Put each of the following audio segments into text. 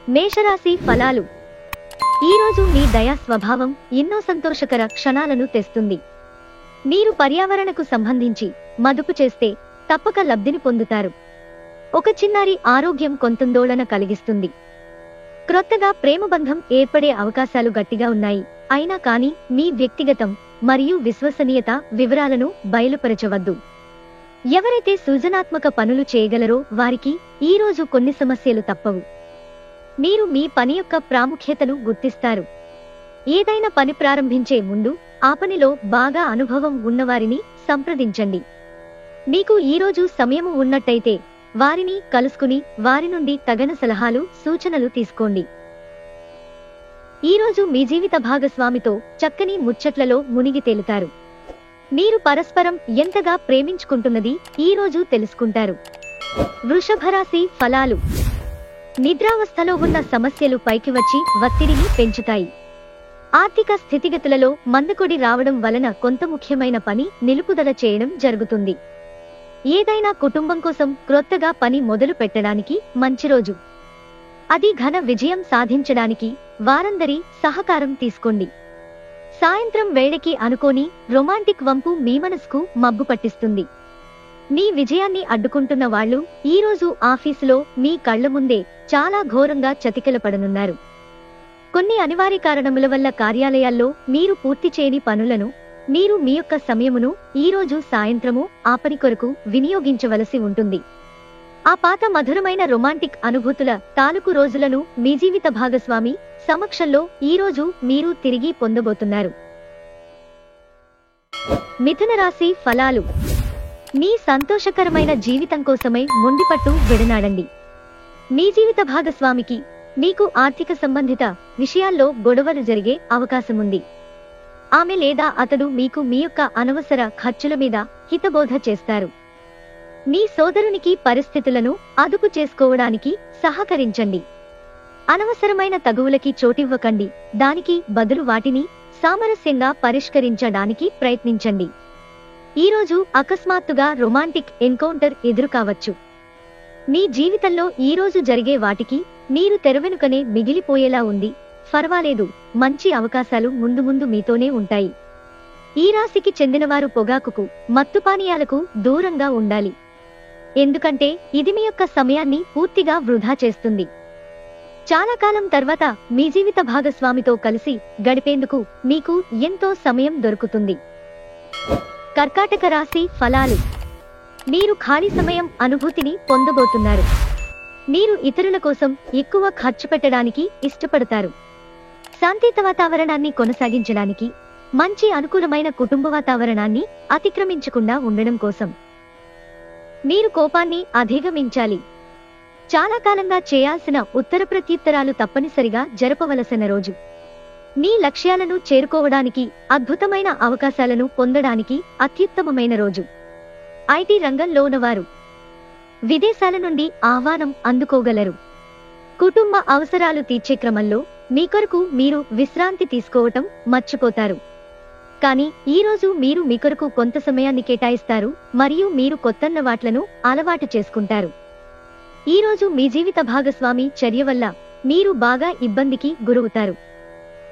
మేషరాశి ఫలాలు. ఈరోజు మీ దయా స్వభావం ఎన్నో సంతోషకర క్షణాలను తెస్తుంది. మీరు పర్యావరణకు సంబంధించి మదుపు చేస్తే తప్పక లబ్ధిని పొందుతారు. ఒక చిన్నారి ఆరోగ్యం కొంతందోళన కలిగిస్తుంది. క్రొత్తగా ప్రేమబంధం ఏర్పడే అవకాశాలు గట్టిగా ఉన్నాయి. అయినా కానీ మీ వ్యక్తిగతం మరియు విశ్వసనీయత వివరాలను బయలుపరచవద్దు. ఎవరైతే సృజనాత్మక పనులు చేయగలరో వారికి ఈరోజు కొన్ని సమస్యలు తప్పవు. మీరు మీ పని యొక్క ప్రాముఖ్యతను గుర్తిస్తారు. ఏదైనా పని ప్రారంభించే ముందు ఆ పనిలో బాగా అనుభవం ఉన్నవారిని సంప్రదించండి. మీకు ఈరోజు సమయం ఉన్నట్టయితే వారిని కలుసుకుని వారి నుండి తగిన సలహాలు సూచనలు తీసుకోండి. ఈరోజు మీ జీవిత భాగస్వామితో చక్కని ముచ్చట్లలో మునిగి తేలుతారు. మీరు పరస్పరం ఎంతగా ప్రేమించుకుంటున్నది ఈరోజు తెలుసుకుంటారు. వృషభరాశి ఫలాలు. నిద్రావస్థలో ఉన్న సమస్యలు పైకి వచ్చి ఒత్తిడిని పెంచుతాయి. ఆర్థిక స్థితిగతులలో మందకొడి రావడం వలన కొంత ముఖ్యమైన పని నిలుపుదల చేయడం జరుగుతుంది. ఏదైనా కుటుంబం కోసం క్రొత్తగా పని మొదలు పెట్టడానికి మంచి రోజు. అది ఘన విజయం సాధించడానికి వారందరి సహకారం తీసుకోండి. సాయంత్రం వేళకి అనుకోని రొమాంటిక్ వంపు మీ మనసుకు మబ్బు పట్టిస్తుంది. మీ విజయాన్ని అడ్డుకుంటున్న వాళ్ళు ఈరోజు ఆఫీసులో మీ కళ్ల ముందే చాలా ఘోరంగా చతికిలపడనున్నారు. కొన్ని అనివార్య కారణముల వల్ల కార్యాలయాల్లో మీరు పూర్తి చేయని పనులను మీరు మీ యొక్క సమయమును ఈరోజు సాయంత్రము ఆ పని కొరకు వినియోగించవలసి ఉంటుంది. ఆ పాత మధురమైన రొమాంటిక్ అనుభూతుల తాలూకు రోజులను మీ జీవిత భాగస్వామి సమక్షంలో ఈరోజు మీరు తిరిగి పొందబోతున్నారు. మిథున రాశి ఫలాలు. మీ సంతోషకరమైన జీవితం కోసమై మొండిపట్టు విడనాడండి. మీ జీవిత భాగస్వామికి మీకు ఆర్థిక సంబంధిత విషయాల్లో గొడవలు జరిగే అవకాశముంది. ఆమె లేదా అతడు మీకు మీ యొక్క అనవసర ఖర్చుల మీద హితబోధ చేస్తారు. మీ సోదరునికి పరిస్థితులను అదుపు చేసుకోవడానికి సహకరించండి. అనవసరమైన తగువులకి చోటివ్వకండి. దానికి బదులు వాటిని సామరస్యంగా పరిష్కరించడానికి ప్రయత్నించండి. ఈరోజు అకస్మాత్తుగా రొమాంటిక్ ఎన్కౌంటర్ ఎదురుకావచ్చు. మీ జీవితంలో ఈరోజు జరిగే వాటికి మీరు తెరవెనుకనే మిగిలిపోయేలా ఉంది. పర్వాలేదు, మంచి అవకాశాలు ముందు ముందు మీతోనే ఉంటాయి. ఈ రాశికి చెందినవారు పొగాకుకు మత్తుపానీయాలకు దూరంగా ఉండాలి. ఎందుకంటే ఇది మీ యొక్క సమయాన్ని పూర్తిగా వృధా చేస్తుంది. చాలా కాలం తర్వాత మీ జీవిత భాగస్వామితో కలిసి గడిపేందుకు మీకు ఎంతో సమయం దొరుకుతుంది. కర్కాటక రాశి ఫలాలు. మీరు ఖాళీ సమయం అనుభూతిని పొందబోతున్నారు. మీరు ఇతరుల కోసం ఎక్కువ ఖర్చు పెట్టడానికి ఇష్టపడతారు. శాంతియుత వాతావరణాన్ని కొనసాగించడానికి, మంచి అనుకూలమైన కుటుంబ వాతావరణాన్ని అతిక్రమించకుండా ఉండడం కోసం మీరు కోపాన్ని అధిగమించాలి. చాలా కాలంగా చేయాల్సిన ఉత్తర ప్రత్యుత్తరాలు తప్పనిసరిగా జరపవలసిన రోజు. మీ లక్ష్యాలను చేరుకోవడానికి, అద్భుతమైన అవకాశాలను పొందడానికి అత్యుత్తమమైన రోజు. ఐటీ రంగంలో ఉన్నవారు విదేశాల నుండి ఆహ్వానం అందుకోగలరు. కుటుంబ అవసరాలు తీర్చే క్రమంలో మీ కొరకు మీరు విశ్రాంతి తీసుకోవటం మర్చిపోతారు. కానీ ఈరోజు మీరు మీ కొరకు కొంత సమయాన్ని కేటాయిస్తారు మరియు మీరు కొత్తన్న వాట్లను అలవాటు చేసుకుంటారు. ఈరోజు మీ జీవిత భాగస్వామి చర్య వల్ల మీరు బాగా ఇబ్బందికి గురవుతారు.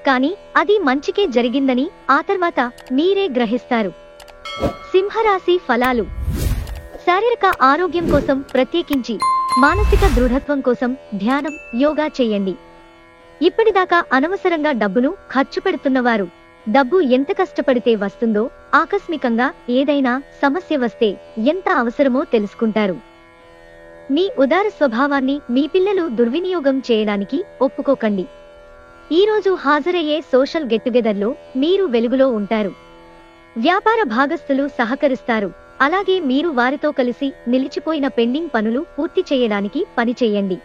కానీ అది మంచికే జరిగిందని ఆ తర్వాత మీరే గ్రహిస్తారు. సింహరాశి ఫలాలు. శారీరక ఆరోగ్యం కోసం, ప్రత్యేకించి మానసిక దృఢత్వం కోసం ధ్యానం, యోగా చేయండి. ఇప్పటిదాకా అనవసరంగా డబ్బును ఖర్చు పెడుతున్నవారు డబ్బు ఎంత కష్టపడితే వస్తుందో, ఆకస్మికంగా ఏదైనా సమస్య వస్తే ఎంత అవసరమో తెలుసుకుంటారు. మీ ఉదార స్వభావాన్ని మీ పిల్లలు దుర్వినియోగం చేయడానికి ఒప్పుకోకండి. ఈరోజు హాజరయ్యే సోషల్ గెట్టుగెదర్లో మీరు వెలుగులో ఉంటారు. వ్యాపార భాగస్థులు సహకరిస్తారు. అలాగే మీరు వారితో కలిసి నిలిచిపోయిన పెండింగ్ పనులు పూర్తి చేయడానికి పనిచేయండి.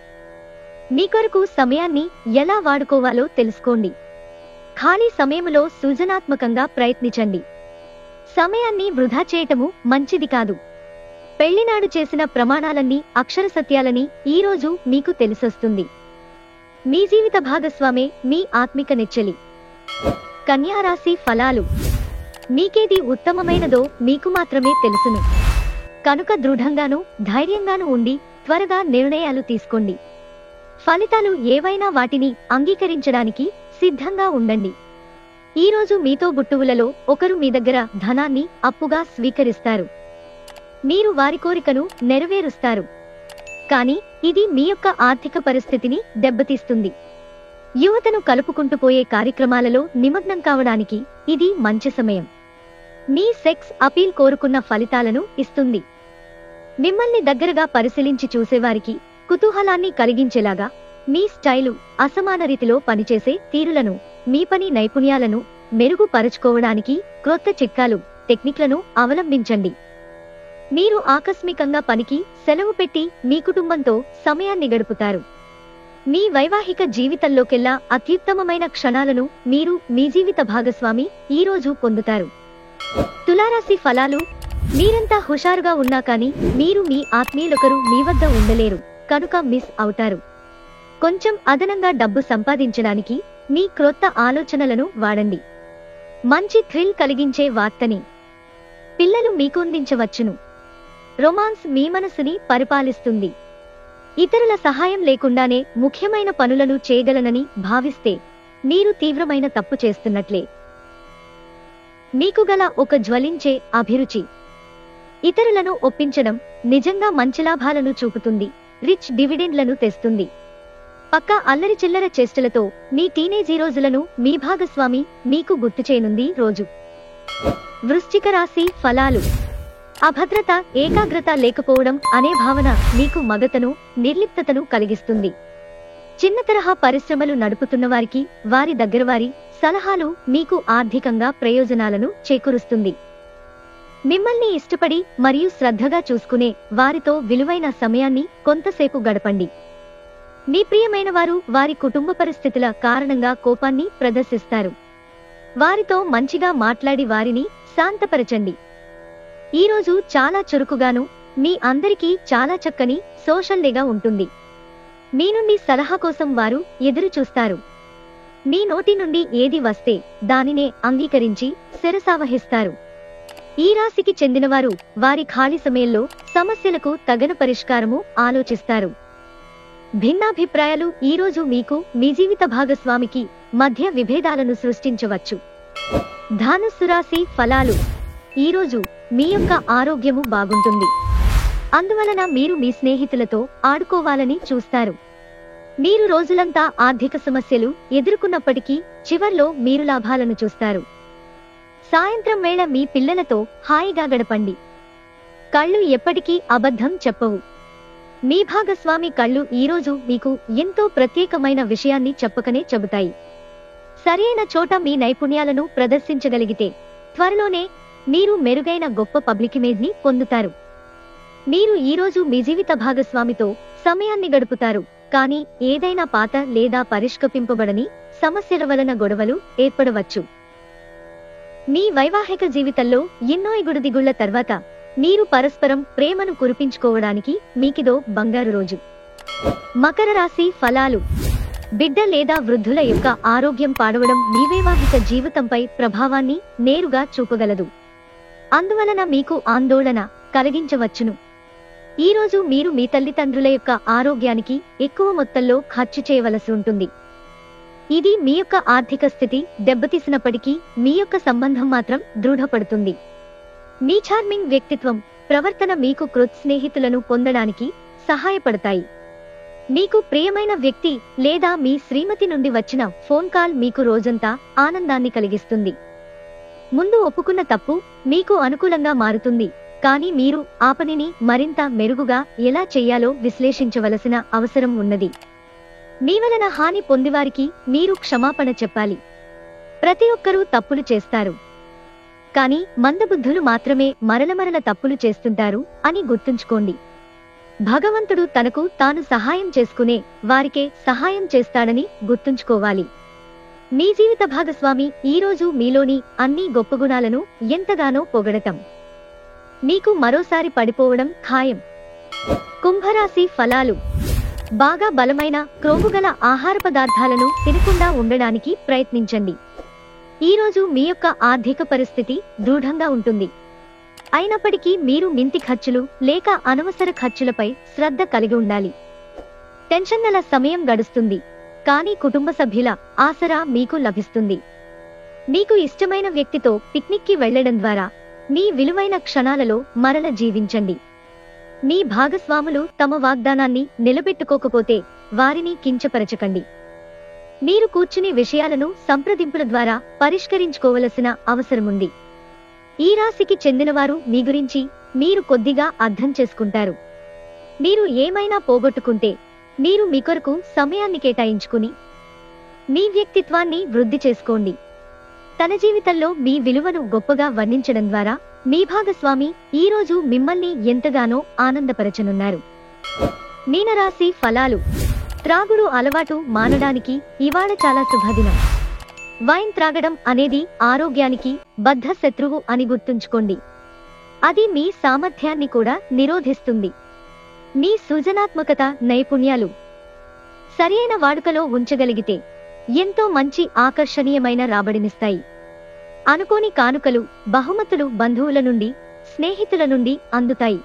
మీ కొరకు సమయాన్ని ఎలా వాడుకోవాలో తెలుసుకోండి. ఖాళీ సమయంలో సృజనాత్మకంగా ప్రయత్నించండి. సమయాన్ని వృధా చేయటము మంచిది కాదు. పెళ్లినాడు చేసిన ప్రమాణాలన్నీ అక్షర సత్యాలని ఈరోజు మీకు తెలిసొస్తుంది. మీ జీవిత భాగస్వామే మీ ఆత్మిక నెచ్చెలి. కన్యా రాశి ఫలాలు. మీకేది ఉత్తమమైనదో మీకు మాత్రమే తెలుసును. కనుక దృఢంగాను ధైర్యంగాను ఉండి త్వరగా నిర్ణయాలు తీసుకోండి. ఫలితాలు ఏవైనా వాటిని అంగీకరించడానికి సిద్ధంగా ఉండండి. ఈరోజు మీతో బుట్టువులలో ఒకరు మీ దగ్గర ధనాన్ని అప్పుగా స్వీకరిస్తారు. మీరు వారి కోరికను నెరవేరుస్తారు. కానీ ఇది మీ యొక్క ఆర్థిక పరిస్థితిని దెబ్బతీస్తుంది. యువతను కలుపుకుంటూ పోయే కార్యక్రమాలలో నిమగ్నం కావడానికి ఇది మంచి సమయం. మీ సెక్స్ అపీల్ కోరుకున్న ఫలితాలను ఇస్తుంది. మిమ్మల్ని దగ్గరగా పరిశీలించి చూసేవారికి కుతూహలాన్ని కలిగించేలాగా మీ స్టైలు, అసమాన రీతిలో పనిచేసే తీరులను, మీ పని నైపుణ్యాలను మెరుగుపరుచుకోవడానికి క్రొత్త చిట్కాలు, టెక్నిక్లను అవలంబించండి. మీరు ఆకస్మికంగా పనికి సెలవు పెట్టి మీ కుటుంబంతో సమయాన్ని గడుపుతారు. మీ వైవాహిక జీవితంలోకెల్లా అత్యుత్తమమైన క్షణాలను మీరు మీ జీవిత భాగస్వామి ఈరోజు పొందుతారు. తులారాశి ఫలాలు. మీరంతా హుషారుగా ఉన్నా కానీ మీరు మీ ఆత్మీయులొకరు మీ వద్ద ఉండలేరు కనుక మిస్ అవుతారు. కొంచెం అదనంగా డబ్బు సంపాదించడానికి మీ క్రొత్త ఆలోచనలను వాడండి. మంచి థ్రిల్ కలిగించే వార్తని పిల్లలు మీకు అందించవచ్చును. రొమాన్స్ మీ మనసుని పరిపాలిస్తుంది. ఇతరుల సహాయం లేకుండానే ముఖ్యమైన పనులను చేయగలనని భావిస్తే మీరు తీవ్రమైన తప్పు చేస్తున్నట్లే. మీకు గల ఒక జ్వలించే అభిరుచి ఇతరులను ఒప్పించడం నిజంగా మంచి లాభాలను చూపుతుంది, రిచ్ డివిడెండ్లను తెస్తుంది. పక్కా అల్లరి చిల్లర చేష్టలతో మీ టీనేజీ రోజులను మీ భాగస్వామి మీకు గుర్తు చేయనుంది రోజు. వృశ్చిక రాశి ఫలాలు. అభద్రత, ఏకాగ్రత లేకపోవడం అనే భావన మీకు మగతను, నిర్లిప్తతను కలిగిస్తుంది. చిన్న తరహా పరిశ్రమలు నడుపుతున్న వారికి వారి దగ్గరవారి సలహాలు మీకు ఆర్థికంగా ప్రయోజనాలను చేకూరుస్తుంది. మిమ్మల్ని ఇష్టపడి మరియు శ్రద్ధగా చూసుకునే వారితో విలువైన సమయాన్ని కొంతసేపు గడపండి. మీ ప్రియమైన వారు వారి కుటుంబ పరిస్థితుల కారణంగా కోపాన్ని ప్రదర్శిస్తారు. వారితో మంచిగా మాట్లాడి వారిని శాంతపరచండి. ఈరోజు చాలా చురుకుగాను, మీ అందరికీ చాలా చక్కని సోషల్ డేగా ఉంటుంది. మీ నుండి సలహా కోసం వారు ఎదురు చూస్తారు. మీ నోటి నుండి ఏది వస్తే దానినే అంగీకరించి శిరసావహిస్తారు. ఈ రాశికి చెందినవారు వారి ఖాళీ సమయంలో సమస్యలకు తగిన పరిష్కారము ఆలోచిస్తారు. భిన్నాభిప్రాయాలు ఈరోజు మీకు మీ జీవిత భాగస్వామికి మధ్య విభేదాలను సృష్టించవచ్చు. ధనుస్సు రాశి ఫలాలు. ఈరోజు మీ యొక్క ఆరోగ్యము బాగుంటుంది. అందువలన మీరు మీ స్నేహితులతో ఆడుకోవాలని చూస్తారు. మీరు రోజులంతా ఆర్థిక సమస్యలు ఎదుర్కొన్నప్పటికీ చివర్లో మీరు లాభాలను చూస్తారు. సాయంత్రం వేళ మీ పిల్లలతో హాయిగా గడపండి. కళ్ళు ఎప్పటికీ అబద్ధం చెప్పవు. మీ భాగస్వామి కళ్ళు ఈరోజు మీకు ఎంతో ప్రత్యేకమైన విషయాన్ని చెప్పకనే చెబుతాయి. సరైన చోట మీ నైపుణ్యాలను ప్రదర్శించగలిగితే త్వరలోనే మీరు మెరుగైన గొప్ప పబ్లిక్ ఇమేజ్ ని పొందుతారు. మీరు ఈరోజు మీ జీవిత భాగస్వామితో సమయాన్ని గడుపుతారు. కానీ ఏదైనా పాత లేదా పరిష్కరింపబడని సమస్యల వలన గొడవలు ఏర్పడవచ్చు. మీ వైవాహిక జీవితంలో ఎన్నో ఎగుడుదిగుళ్ల తర్వాత మీరు పరస్పరం ప్రేమను కురిపించుకోవడానికి మీకిదో బంగారు రోజు. మకర రాశి ఫలాలు. బిడ్డ లేదా వృద్ధుల యొక్క ఆరోగ్యం పాడవడం మీ వైవాహిక జీవితంపై ప్రభావాన్ని నేరుగా చూపగలదు. అందువలన మీకు ఆందోళన కలిగించవచ్చును. ఈరోజు మీరు మీ తల్లిదండ్రుల యొక్క ఆరోగ్యానికి ఎక్కువ మొత్తంలో ఖర్చు చేయవలసి ఉంటుంది. ఇది మీ యొక్క ఆర్థిక స్థితి దెబ్బతీసినప్పటికీ మీ యొక్క సంబంధం మాత్రం దృఢపడుతుంది. మీ చార్మింగ్ వ్యక్తిత్వం, ప్రవర్తన మీకు కృత్ స్నేహితులను పొందడానికి సహాయపడతాయి. మీకు ప్రియమైన వ్యక్తి లేదా మీ శ్రీమతి నుండి వచ్చిన ఫోన్ కాల్ మీకు రోజంతా ఆనందాన్ని కలిగిస్తుంది. ముందు ఒప్పుకున్న తప్పు మీకు అనుకూలంగా మారుతుంది, కానీ మీరు ఆ పనిని మరింత మెరుగుగా ఎలా చెయ్యాలో విశ్లేషించవలసిన అవసరం ఉన్నది. మీ వలన హాని పొందివారికి మీరు క్షమాపణ చెప్పాలి. ప్రతి ఒక్కరూ తప్పులు చేస్తారు, కానీ మందబుద్ధులు మాత్రమే మరల తప్పులు చేస్తుంటారు అని గుర్తుంచుకోండి. భగవంతుడు తనకు తాను సహాయం చేసుకునే వారికే సహాయం చేస్తాడని గుర్తుంచుకోవాలి. మీ జీవిత భాగస్వామి ఈరోజు మీలోని అన్ని గొప్ప గుణాలను ఎంతగానో పొగడటం మీకు మరోసారి పడిపోవడం ఖాయం. కుంభరాశి ఫలాలు. బాగా బలమైన క్రొవ్వుగల ఆహార పదార్థాలను తినకుండా ఉండడానికి ప్రయత్నించండి. ఈరోజు మీ యొక్క ఆర్థిక పరిస్థితి దృఢంగా ఉంటుంది. అయినప్పటికీ మీరు మింతి ఖర్చులు లేక అనవసర ఖర్చులపై శ్రద్ధ కలిగి ఉండాలి. టెన్షన్ల సమయం గడుస్తుంది, కానీ కుటుంబ సభ్యుల ఆసరా మీకు లభిస్తుంది. మీకు ఇష్టమైన వ్యక్తితో పిక్నిక్కి వెళ్లడం ద్వారా మీ విలువైన క్షణాలలో మరల జీవించండి. మీ భాగస్వాములు తమ వాగ్దానాన్ని నిలబెట్టుకోకపోతే వారిని కించపరచకండి. మీరు కూర్చుని విషయాలను సంప్రదింపుల ద్వారా పరిష్కరించుకోవలసిన అవసరముంది. ఈ రాశికి చెందినవారు మీ గురించి మీరు కొద్దిగా అర్థం చేసుకుంటారు. మీరు ఏమైనా పోగొట్టుకుంటే మీరు మీ కొరకు సమయాన్ని కేటాయించుకుని మీ వ్యక్తిత్వాన్ని వృద్ధి చేసుకోండి. తన జీవితంలో మీ విలువను గొప్పగా వర్ణించడం ద్వారా మీ భాగస్వామి ఈ రోజు మిమ్మల్ని ఎంతగానో ఆనందపరచనున్నారు. మీనరాశి ఫలాలు. త్రాగుడు అలవాటు మానడానికి ఇవాళ చాలా శుభదినం. వైన్ త్రాగడం అనేది ఆరోగ్యానికి బద్ధ శత్రువు అని గుర్తుంచుకోండి. అది మీ సామర్థ్యాన్ని కూడా నిరోధిస్తుంది. మీ సృజనాత్మకత నైపుణ్యాలు సరియైన వాడుకలో ఉంచగలిగితే ఎంతో మంచి ఆకర్షణీయమైన రాబడినిస్తాయి. అనుకోని కానుకలు, బహుమతులు బంధువుల నుండి, స్నేహితుల నుండి అందుతాయి.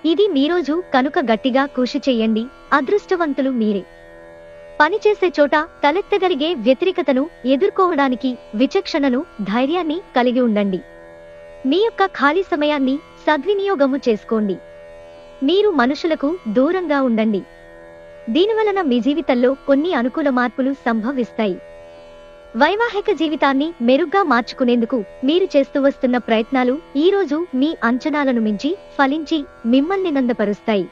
ఇది మీరోజు కనుక గట్టిగా కృషి చెయ్యండి. అదృష్టవంతులు మీరే. పనిచేసే చోట తలెత్తగలిగే వ్యతిరేకతను ఎదుర్కోవడానికి విచక్షణను, ధైర్యాన్ని కలిగి ఉండండి. మీ యొక్క ఖాళీ సమయాన్ని సద్వినియోగము చేసుకోండి. మీరు మనుషులకు దూరంగా ఉండండి. దీనివలన మీ జీవితంలో కొన్ని అనుకూల మార్పులు సంభవిస్తాయి. వైవాహిక జీవితాన్ని మెరుగ్గా మార్చుకునేందుకు మీరు చేస్తూ వస్తున్న ప్రయత్నాలు ఈ రోజు మీ అంచనాలను మించి ఫలించి మిమ్మల్ని నందపరుస్తాయి.